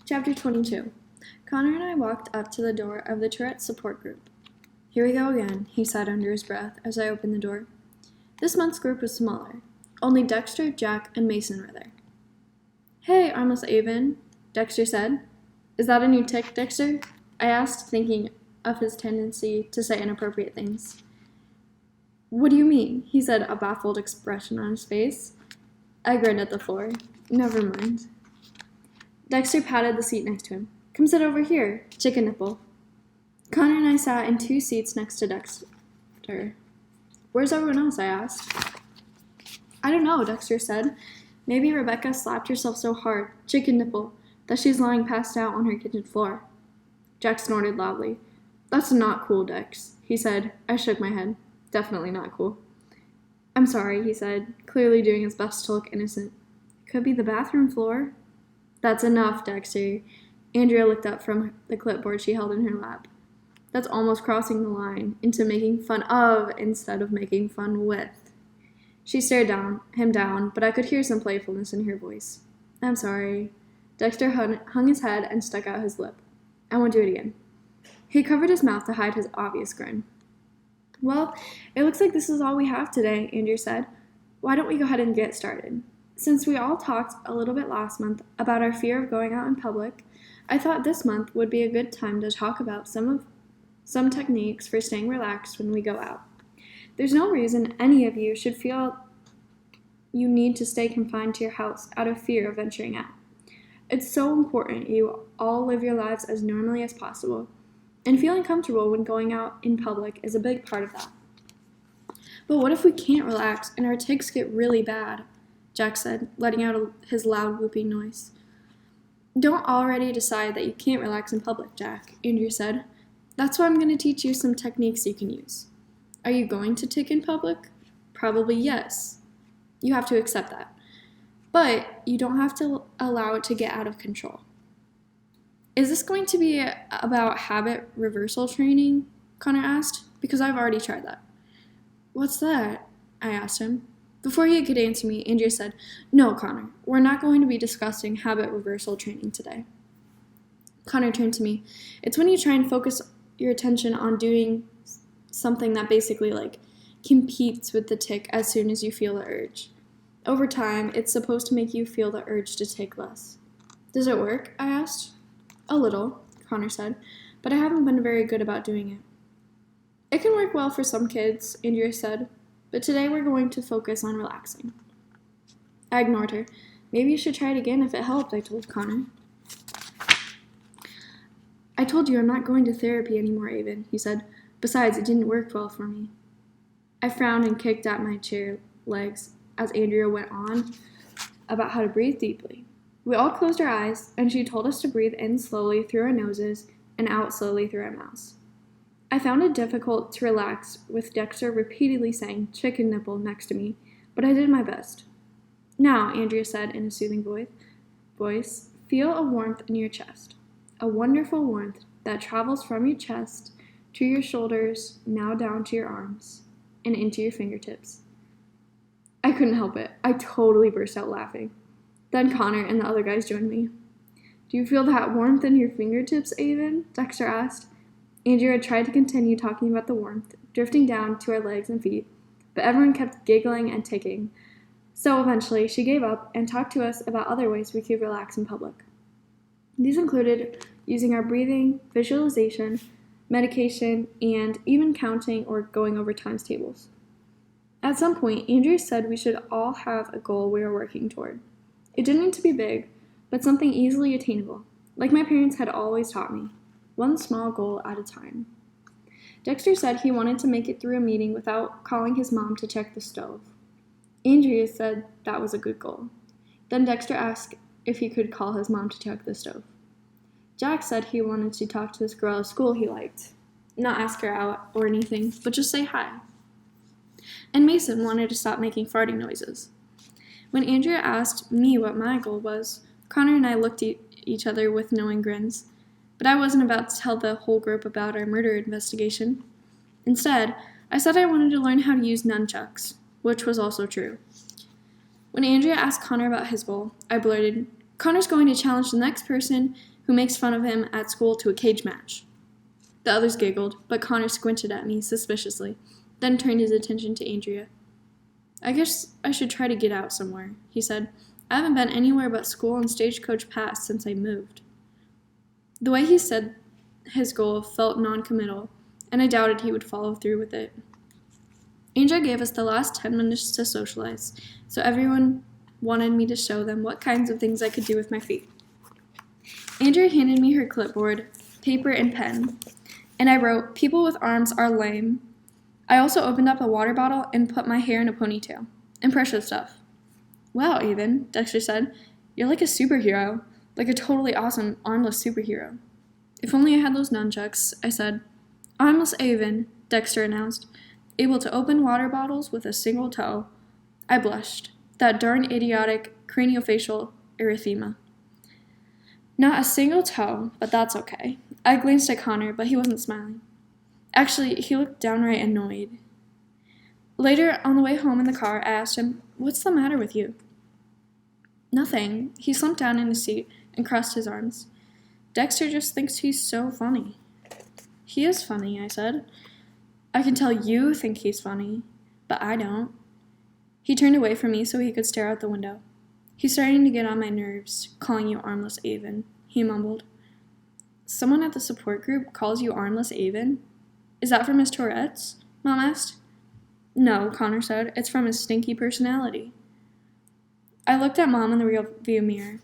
Chapter 22. Connor and I walked up to the door of the Tourette support group. "Here we go again," he said under his breath as I opened the door. This month's group was smaller. Only Dexter, Jack, and Mason were there. "Hey, Armless Avon," Dexter said. "Is that a new tick, Dexter?" I asked, thinking of his tendency to say inappropriate things. "What do you mean?" he said, a baffled expression on his face. I grinned at the floor. "Never mind." Dexter patted the seat next to him. "Come sit over here, chicken nipple." Connor and I sat in 2 seats next to Dexter. "Where's everyone else?" I asked. "I don't know," Dexter said. "Maybe Rebecca slapped herself so hard, chicken nipple, that she's lying passed out on her kitchen floor." Jack snorted loudly. "That's not cool, Dex," he said. I shook my head. "Definitely not cool." "I'm sorry," he said, clearly doing his best to look innocent. "Could be the bathroom floor." "That's enough, Dexter." Andrea looked up from the clipboard she held in her lap. "That's almost crossing the line into making fun of instead of making fun with." She stared him down, but I could hear some playfulness in her voice. "I'm sorry." Dexter hung his head and stuck out his lip. "I won't do it again." He covered his mouth to hide his obvious grin. "Well, it looks like this is all we have today," Andrew said. "Why don't we go ahead and get started? Since we all talked a little bit last month about our fear of going out in public, I thought this month would be a good time to talk about some techniques for staying relaxed when we go out. There's no reason any of you should feel you need to stay confined to your house out of fear of venturing out. It's so important you all live your lives as normally as possible, and feeling comfortable when going out in public is a big part of that." "But what if we can't relax and our tics get really bad?" Jack said, letting out his loud whooping noise. "Don't already decide that you can't relax in public, Jack," Andrew said. "That's why I'm going to teach you some techniques you can use." "Are you going to tic in public?" "Probably yes. You have to accept that. But you don't have to allow it to get out of control." "Is this going to be about habit reversal training?" Connor asked, because I've already tried that. "What's that?" I asked him. Before he could answer me, Andrea said, "No, Connor, we're not going to be discussing habit reversal training today." Connor turned to me. "It's when you try and focus your attention on doing something that basically, competes with the tic as soon as you feel the urge. Over time, it's supposed to make you feel the urge to tic less." "Does it work?" I asked. "A little," Connor said, "but I haven't been very good about doing it." "It can work well for some kids," Andrea said, "but today we're going to focus on relaxing." I ignored her. "Maybe you should try it again if it helped," I told Connor. "I told you I'm not going to therapy anymore, Avon," he said. "Besides, it didn't work well for me." I frowned and kicked at my chair legs as Andrea went on about how to breathe deeply. We all closed our eyes, and she told us to breathe in slowly through our noses and out slowly through our mouths. I found it difficult to relax with Dexter repeatedly saying "chicken nipple" next to me, but I did my best. "Now," Andrea said in a soothing voice, "feel a warmth in your chest. A wonderful warmth that travels from your chest to your shoulders, now down to your arms, and into your fingertips." I couldn't help it. I totally burst out laughing. Then Connor and the other guys joined me. "Do you feel that warmth in your fingertips, Avon?" Dexter asked. Andrea tried to continue talking about the warmth, drifting down to our legs and feet, but everyone kept giggling and ticking. So eventually, she gave up and talked to us about other ways we could relax in public. These included using our breathing, visualization, medication, and even counting or going over times tables. At some point, Andrea said we should all have a goal we were working toward. It didn't need to be big, but something easily attainable, like my parents had always taught me. One small goal at a time. Dexter said he wanted to make it through a meeting without calling his mom to check the stove. Andrea said that was a good goal. Then Dexter asked if he could call his mom to check the stove. Jack said he wanted to talk to this girl at school he liked. Not ask her out or anything, but just say hi. And Mason wanted to stop making farting noises. When Andrea asked me what my goal was, Connor and I looked at each other with knowing grins. But I wasn't about to tell the whole group about our murder investigation. Instead, I said I wanted to learn how to use nunchucks, which was also true. When Andrea asked Connor about his goal, I blurted, "Connor's going to challenge the next person who makes fun of him at school to a cage match. The others giggled, but Connor squinted at me suspiciously, then turned his attention to Andrea. I guess I should try to get out somewhere, he said. I haven't been anywhere but school and Stagecoach Pass since I moved. The way he said his goal felt non-committal, and I doubted he would follow through with it. Andrea gave us the last 10 minutes to socialize, so everyone wanted me to show them what kinds of things I could do with my feet. Andrea handed me her clipboard, paper, and pen, and I wrote, "People with arms are lame." I also opened up a water bottle and put my hair in a ponytail. Impressive stuff. "Wow, Avon," Dexter said. "You're like a superhero, like a totally awesome, armless superhero." "If only I had those nunchucks," I said. "Armless Avon," Dexter announced, "able to open water bottles with a single toe." I blushed. That darn idiotic craniofacial erythema. Not a single toe, but that's okay. I glanced at Connor, but he wasn't smiling. Actually, he looked downright annoyed. Later, on the way home in the car, I asked him, "What's the matter with you?" "Nothing." He slumped down in his seat and crossed his arms. "Dexter just thinks he's so funny." "He is funny," I said. "I can tell you think he's funny, but I don't." He turned away from me so he could stare out the window. "He's starting to get on my nerves, calling you armless Avon," he mumbled. "Someone at the support group calls you armless Avon? Is that from his Tourette's?" Mom asked. "No," Connor said. "It's from his stinky personality." I looked at Mom in the rearview mirror.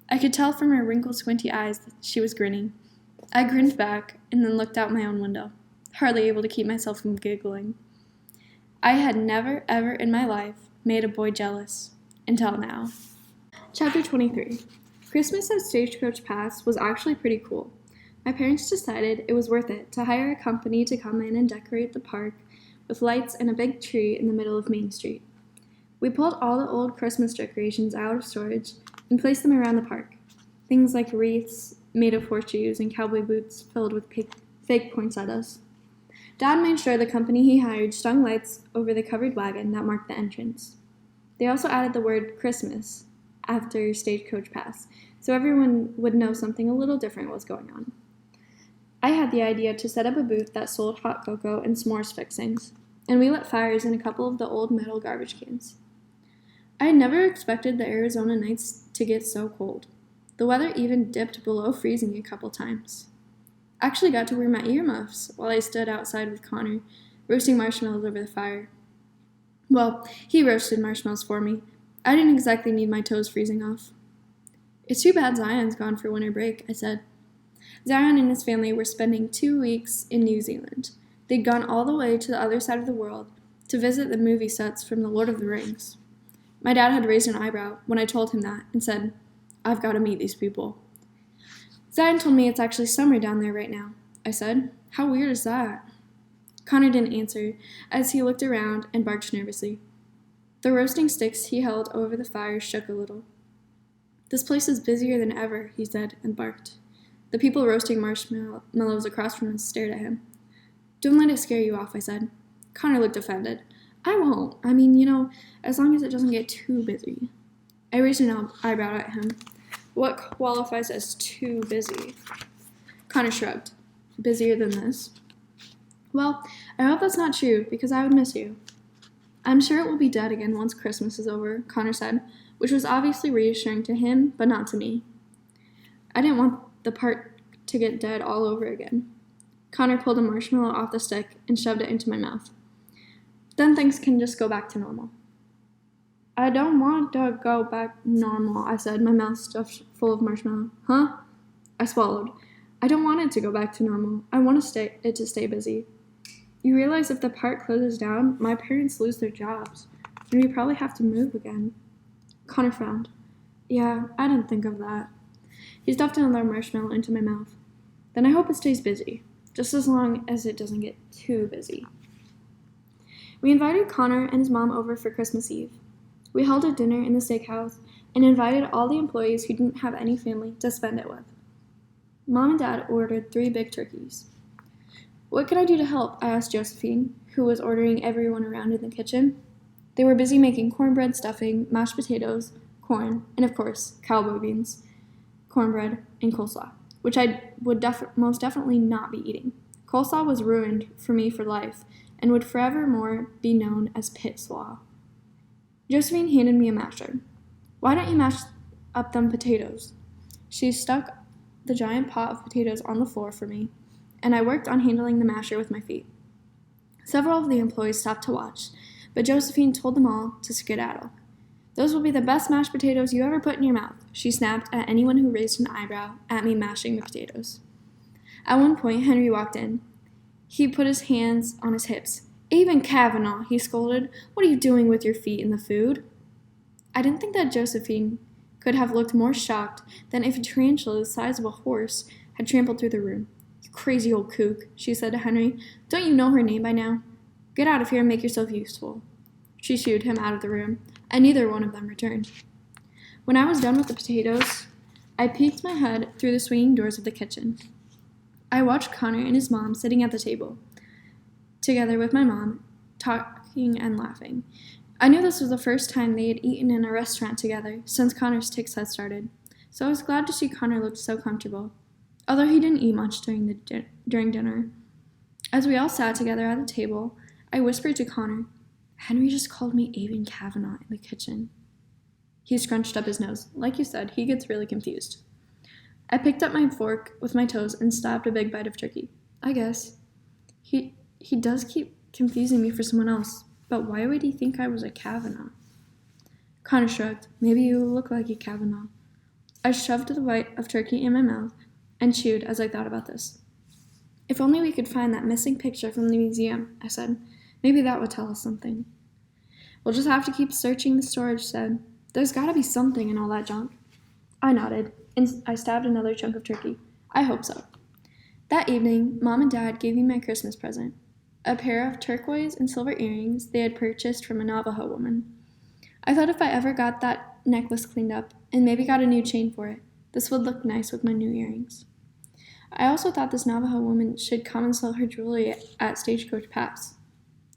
I could tell from her wrinkled, squinty eyes that she was grinning. I grinned back and then looked out my own window, hardly able to keep myself from giggling. I had never, ever in my life made a boy jealous, until now. Chapter 23. Christmas at Stagecoach Pass was actually pretty cool. My parents decided it was worth it to hire a company to come in and decorate the park with lights and a big tree in the middle of Main Street. We pulled all the old Christmas decorations out of storage and placed them around the park. Things like wreaths made of horseshoes and cowboy boots filled with fake poinsettias. Dad made sure the company he hired strung lights over the covered wagon that marked the entrance. They also added the word Christmas after Stagecoach Pass, so everyone would know something a little different was going on. I had the idea to set up a booth that sold hot cocoa and s'mores fixings, and we lit fires in a couple of the old metal garbage cans. I had never expected the Arizona nights to get so cold. The weather even dipped below freezing a couple times. I actually got to wear my earmuffs while I stood outside with Connor, roasting marshmallows over the fire. Well, he roasted marshmallows for me. I didn't exactly need my toes freezing off. "It's too bad Zion's gone for winter break," I said. Zion and his family were spending 2 weeks in New Zealand. They'd gone all the way to the other side of the world to visit the movie sets from The Lord of the Rings. My dad had raised an eyebrow when I told him that and said, "I've got to meet these people." "Zion told me it's actually summer down there right now," I said. "How weird is that?" Connor didn't answer as he looked around and barked nervously. The roasting sticks he held over the fire shook a little. "This place is busier than ever," he said and barked. The people roasting marshmallows across from us stared at him. "Don't let it scare you off," I said. Connor looked offended. "I won't. I mean, as long as it doesn't get too busy." I raised an eyebrow at him. "What qualifies as too busy?" Connor shrugged. "Busier than this?" "Well, I hope that's not true, because I would miss you." "I'm sure it will be dead again once Christmas is over," Connor said, which was obviously reassuring to him, but not to me. I didn't want the park to get dead all over again. Connor pulled a marshmallow off the stick and shoved it into my mouth. "Then things can just go back to normal." "I don't want to go back normal," I said, my mouth stuffed full of marshmallow. "Huh?" I swallowed. "I don't want it to go back to normal. I want it to stay busy. You realize if the park closes down, my parents lose their jobs, and we probably have to move again." Connor frowned. "Yeah, I didn't think of that." He stuffed another marshmallow into my mouth. "Then I hope it stays busy, just as long as it doesn't get too busy." We invited Connor and his mom over for Christmas Eve. We held a dinner in the steakhouse and invited all the employees who didn't have any family to spend it with. Mom and Dad ordered 3 big turkeys. "What can I do to help?" I asked Josephine, who was ordering everyone around in the kitchen. They were busy making cornbread stuffing, mashed potatoes, corn, and of course, cowboy beans, cornbread, and coleslaw. which I would most definitely not be eating. Coleslaw was ruined for me for life and would forevermore be known as pit slaw. Josephine handed me a masher. Why don't you mash up them potatoes? She stuck the giant pot of potatoes on the floor for me, and I worked on handling the masher with my feet. Several of the employees stopped to watch, but Josephine told them all to skedaddle. Those will be the best mashed potatoes you ever put in your mouth, she snapped at anyone who raised an eyebrow at me mashing the potatoes. At one point, Henry walked in. He put his hands on his hips. Even Kavanaugh, he scolded. What are you doing with your feet in the food? I didn't think that Josephine could have looked more shocked than if a tarantula the size of a horse had trampled through the room. You crazy old kook, she said to Henry. Don't you know her name by now? Get out of here and make yourself useful. She shooed him out of the room, and neither one of them returned. When I was done with the potatoes, I peeked my head through the swinging doors of the kitchen. I watched Connor and his mom sitting at the table, together with my mom, talking and laughing. I knew this was the first time they had eaten in a restaurant together since Connor's tics had started, so I was glad to see Connor looked so comfortable, although he didn't eat much during dinner. As we all sat together at the table, I whispered to Connor, Henry just called me Avon Kavanaugh in the kitchen. He scrunched up his nose. Like you said, he gets really confused. I picked up my fork with my toes and stabbed a big bite of turkey. I guess. He does keep confusing me for someone else, but why would he think I was a Kavanaugh? Connor shrugged. Maybe you look like a Kavanaugh. I shoved the bite of turkey in my mouth and chewed as I thought about this. If only we could find that missing picture from the museum, I said. Maybe that would tell us something. We'll just have to keep searching, the storage said. There's gotta be something in all that junk. I nodded, and I stabbed another chunk of turkey. I hope so. That evening, Mom and Dad gave me my Christmas present, a pair of turquoise and silver earrings they had purchased from a Navajo woman. I thought if I ever got that necklace cleaned up, and maybe got a new chain for it, this would look nice with my new earrings. I also thought this Navajo woman should come and sell her jewelry at Stagecoach Pass.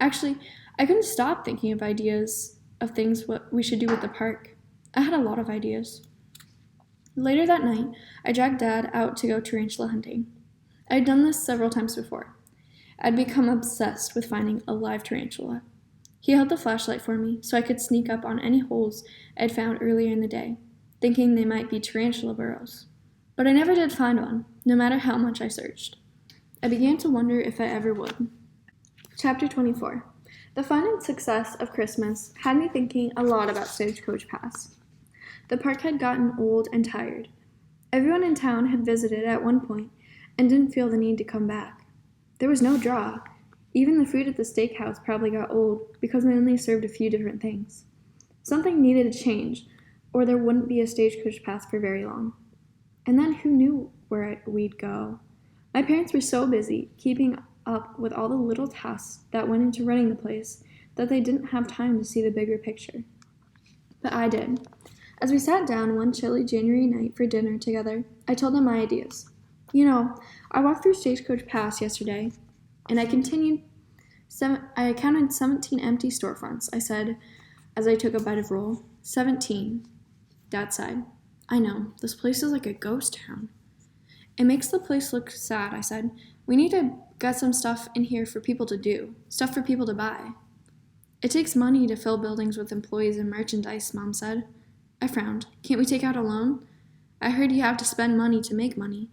Actually, I couldn't stop thinking of ideas of things what we should do with the park. I had a lot of ideas. Later that night, I dragged Dad out to go tarantula hunting. I had done this several times before. I'd become obsessed with finding a live tarantula. He held the flashlight for me so I could sneak up on any holes I'd found earlier in the day, thinking they might be tarantula burrows. But I never did find one, no matter how much I searched. I began to wonder if I ever would. Chapter 24. The fun and success of Christmas had me thinking a lot about Stagecoach Pass. The park had gotten old and tired. Everyone in town had visited at one point and didn't feel the need to come back. There was no draw. Even the food at the steakhouse probably got old because they only served a few different things. Something needed to change, or there wouldn't be a Stagecoach Pass for very long. And then who knew where we'd go? My parents were so busy keeping up with all the little tasks that went into running the place that they didn't have time to see the bigger picture. But I did. As we sat down one chilly January night for dinner together, I told them my ideas. You know, I walked through Stagecoach Pass yesterday, and I counted 17 empty storefronts, I said as I took a bite of roll. 17. Dad sighed. I know, this place is like a ghost town. It makes the place look sad, I said. We need to get some stuff in here for people to do, stuff for people to buy. It takes money to fill buildings with employees and merchandise, Mom said. I frowned. Can't we take out a loan? I heard you have to spend money to make money.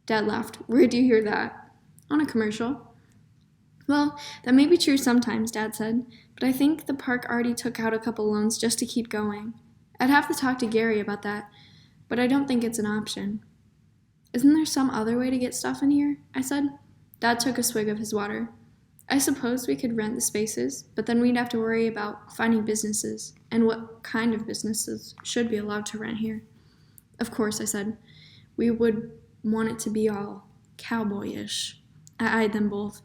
Dad laughed. Where'd you hear that? On a commercial. Well, that may be true sometimes, Dad said, but I think the park already took out a couple loans just to keep going. I'd have to talk to Gary about that, but I don't think it's an option. Isn't there some other way to get stuff in here? I said. Dad took a swig of his water. I suppose we could rent the spaces, but then we'd have to worry about finding businesses and what kind of businesses should be allowed to rent here. Of course, I said. We would want it to be all cowboyish. I eyed them both.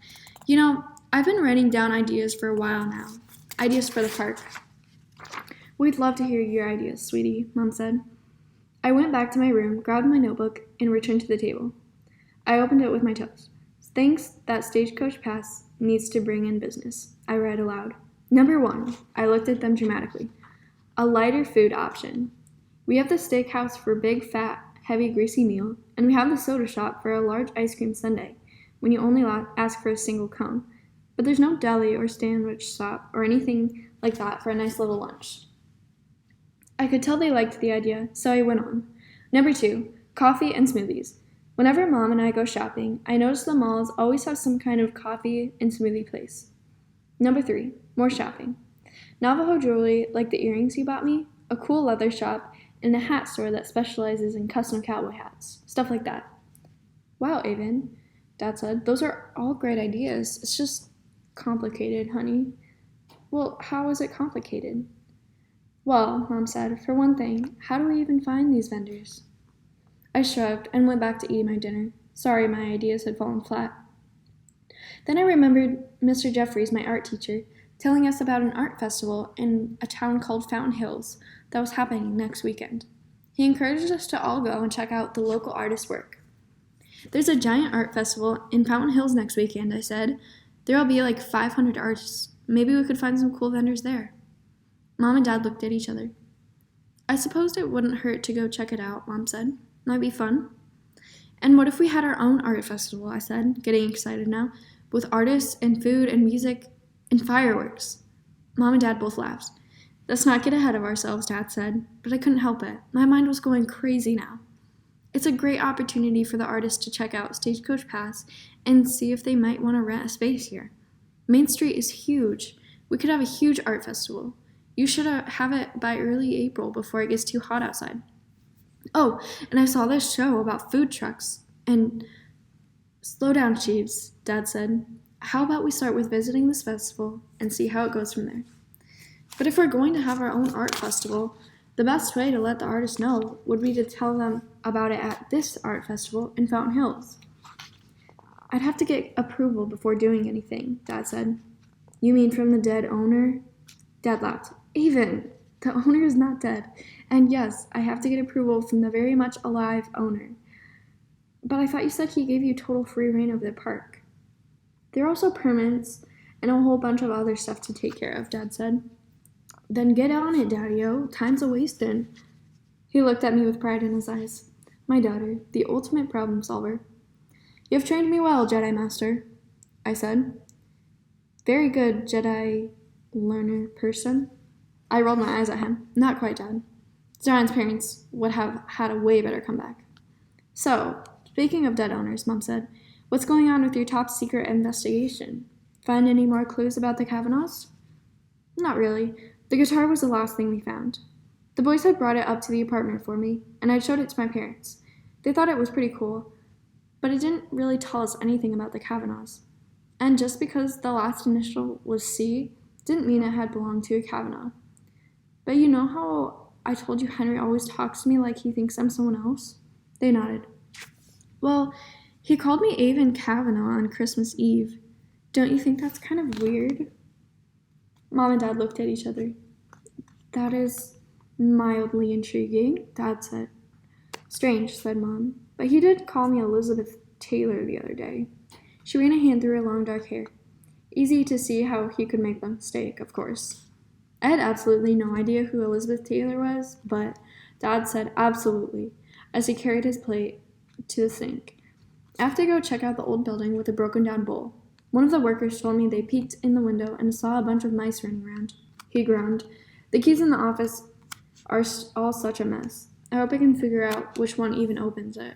You know, I've been writing down ideas for a while now. Ideas for the park. We'd love to hear your ideas, sweetie, Mom said. I went back to my room, grabbed my notebook, and returned to the table. I opened it with my toes. Things that Stagecoach Pass needs to bring in business, I read aloud. Number 1, I looked at them dramatically. A lighter food option. We have the steakhouse for big, fat, heavy, greasy meal, and we have the soda shop for a large ice cream sundae when you only ask for a single cone. But there's no deli or sandwich shop or anything like that for a nice little lunch. I could tell they liked the idea, so I went on. Number 2, coffee and smoothies. Whenever Mom and I go shopping, I notice the malls always have some kind of coffee and smoothie place. Number 3, more shopping. Navajo jewelry, like the earrings you bought me, a cool leather shop, and a hat store that specializes in custom cowboy hats. Stuff like that. Wow, Avon, Dad said. Those are all great ideas. It's just complicated, honey. Well, how is it complicated? Well, Mom said, for one thing, how do we even find these vendors? I shrugged and went back to eating my dinner. Sorry, my ideas had fallen flat. Then I remembered Mr. Jeffries, my art teacher, telling us about an art festival in a town called Fountain Hills that was happening next weekend. He encouraged us to all go and check out the local artists' work. There's a giant art festival in Fountain Hills next weekend, I said. There'll be like 500 artists. Maybe we could find some cool vendors there. Mom and Dad looked at each other. I supposed it wouldn't hurt to go check it out, Mom said. Might be fun. And what if we had our own art festival, I said, getting excited now, with artists and food and music and fireworks. Mom and Dad both laughed. Let's not get ahead of ourselves, Dad said, but I couldn't help it. My mind was going crazy now. It's a great opportunity for the artists to check out Stagecoach Pass and see if they might want to rent a space here. Main Street is huge. We could have a huge art festival. You should have it by early April before it gets too hot outside. Oh, and I saw this show about food trucks and... Slow down, Jeeves, Dad said. How about we start with visiting this festival and see how it goes from there? But if we're going to have our own art festival, the best way to let the artists know would be to tell them about it at this art festival in Fountain Hills. I'd have to get approval before doing anything, Dad said. You mean from the dead owner? Dad laughed. Even, the owner is not dead. And yes, I have to get approval from the very much alive owner. But I thought you said he gave you total free reign of the park. There are also permits and a whole bunch of other stuff to take care of, Dad said. Then get on it, Daddy-o. Time's a-wastin'. He looked at me with pride in his eyes. My daughter, the ultimate problem solver. You have trained me well, Jedi Master, I said. Very good, Jedi learner person. I rolled my eyes at him. Not quite, Dad. Zoran's parents would have had a way better comeback. So, speaking of dead owners, Mom said, what's going on with your top secret investigation? Find any more clues about the Kavanaughs? Not really. The guitar was the last thing we found. The boys had brought it up to the apartment for me, and I showed it to my parents. They thought it was pretty cool, but it didn't really tell us anything about the Kavanaughs. And just because the last initial was C, didn't mean it had belonged to a Kavanaugh. But you know how I told you Henry always talks to me like he thinks I'm someone else? They nodded. Well, he called me Avon Kavanaugh on Christmas Eve. Don't you think that's kind of weird? Mom and Dad looked at each other. That is mildly intriguing, Dad said. Strange, said Mom, but he did call me Elizabeth Taylor the other day. She ran a hand through her long dark hair. Easy to see how he could make the mistake, of course. I had absolutely no idea who Elizabeth Taylor was, but Dad said absolutely, as he carried his plate to the sink. I have to go check out the old building with a broken down bowl. One of the workers told me they peeked in the window and saw a bunch of mice running around. He groaned. The keys in the office are all such a mess. I hope I can figure out which one even opens it.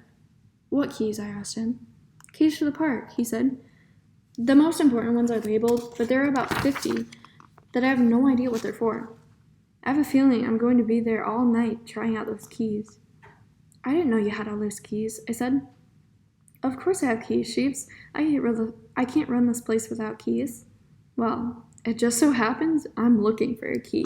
What keys? I asked him. Keys to the park, he said. The most important ones are labeled, but there are about 50 that I have no idea what they're for. I have a feeling I'm going to be there all night trying out those keys. I didn't know you had all those keys, I said. Of course I have keys, Sheeps. I can't run this place without keys. Well, it just so happens I'm looking for a key.